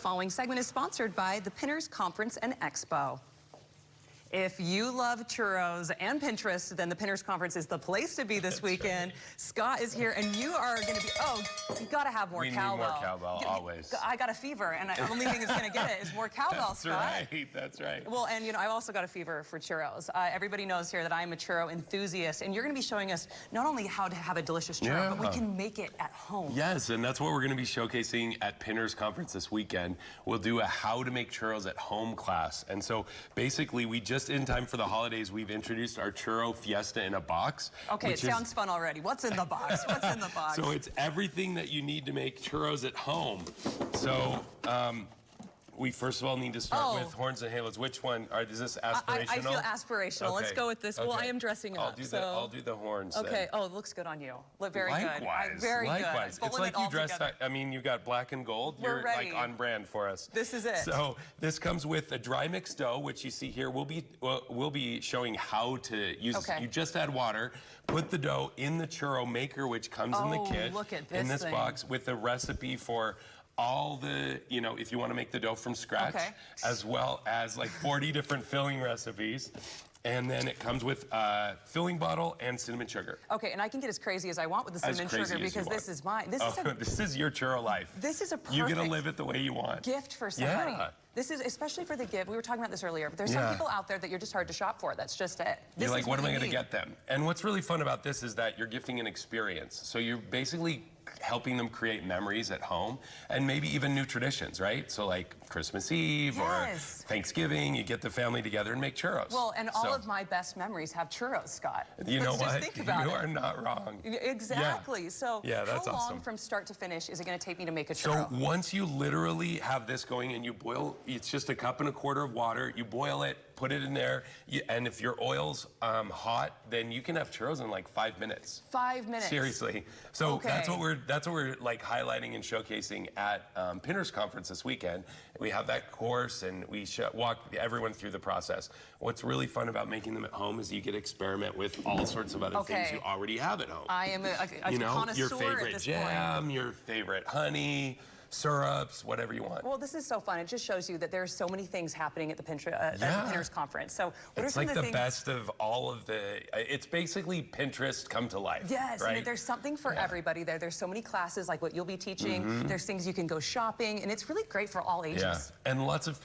following segment is sponsored by the Pinners Conference and Expo. If you love churros and Pinterest, then the Pinners Conference is the place to be this weekend. Right. Scott is here, and you are going to be, you got to have more cowbell. We need more cowbell, always. I got a fever, and the only thing that's going to get it is more cowbell, that's Scott. That's right. Well, and you know, I also got a fever for churros. Everybody knows here that I'm a churro enthusiast, and you're going to be showing us not only how to have a delicious churro, but we can make it at home. Yes, and that's what we're going to be showcasing at Pinners Conference this weekend. We'll do a how to make churros at home class. And so basically, we just in time for the holidays, we've introduced our churro fiesta in a box. Okay, it sounds fun already. What's in the box? What's in the box? So it's everything that you need to make churros at home. So we first of all need to start with horns and halos. Which one? Is this aspirational? I feel aspirational. Okay. Let's go with this. Okay. Well, I am dressing up. I'll do the horns. Okay. Then. Oh, it looks good on you. Look very Likewise. good. Very Likewise. good. It's like you dressed. I mean, you got black and gold. We're ready. Like on brand for us. This is it. So this comes with a dry mixed dough, which you see here. We'll be showing how to use. Okay. You just add water. Put the dough in the churro maker, which comes in the kit. Look at this in this box with a recipe for all the, if you want to make the dough from scratch, as well as like 40 different filling recipes. And then it comes with filling bottle and cinnamon sugar. Okay, and I can get as crazy as I want with the cinnamon sugar because this is mine. This is your churro life. This is a perfect You get to live it the way you want. Gift for somebody. Yeah. This is especially for the gift. We were talking about this earlier, but there's some people out there that you're just hard to shop for. That's just it. You're like, what am I going to get them? And what's really fun about this is that you're gifting an experience. So you're basically helping them create memories at home and maybe even new traditions, right? So like Christmas Eve or Thanksgiving, you get the family together and make churros. Well, and all of my best memories have churros, Scott. You know what? Just think about you are not wrong. Exactly. So that's how long awesome. From start to finish is it going to take me to make a churro? So once you literally have this going and you boil, it's just a cup and a quarter of water, you boil it, put it in there, and if your oil's hot, then you can have churros in like 5 minutes. 5 minutes. Seriously. So that's what we're like highlighting and showcasing at Pinners Conference this weekend. We have that course and we walk everyone through the process. What's really fun about making them at home is you get to experiment with all sorts of other things you already have at home. I am a connoisseur your favorite at this jam, point. your favorite honey, syrups, whatever you want. Well, this is so fun. It just shows you that there are so many things happening at the Pinners Conference. So what are some of the things? It's like the best of all of the, it's basically Pinterest come to life. Yes, right? and there's something for everybody there. There's so many classes like what you'll be teaching. There's things you can go shopping, and it's really great for all ages. Yeah, and lots of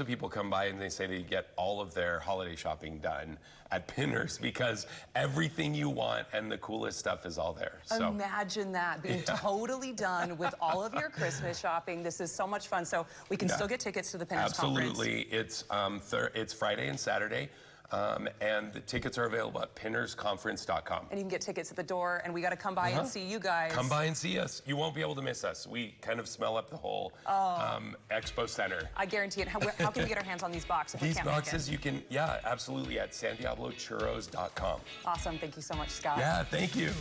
people come by and they say they get all of their holiday shopping done at Pinners because everything you want and the coolest stuff is all there. So imagine that being totally done with all of your Christmas shopping. This is so much fun. So we can still get tickets to the Pinners Conference. Absolutely. It's Friday and Saturday. And the tickets are available at pinnersconference.com. And you can get tickets at the door, and we got to come by and see you guys. Come by and see us. You won't be able to miss us. We kind of smell up the whole expo center. I guarantee it. How can we get our hands on these boxes? These boxes you can, absolutely, at sandiablochurros.com. Awesome. Thank you so much, Scott. Yeah, thank you.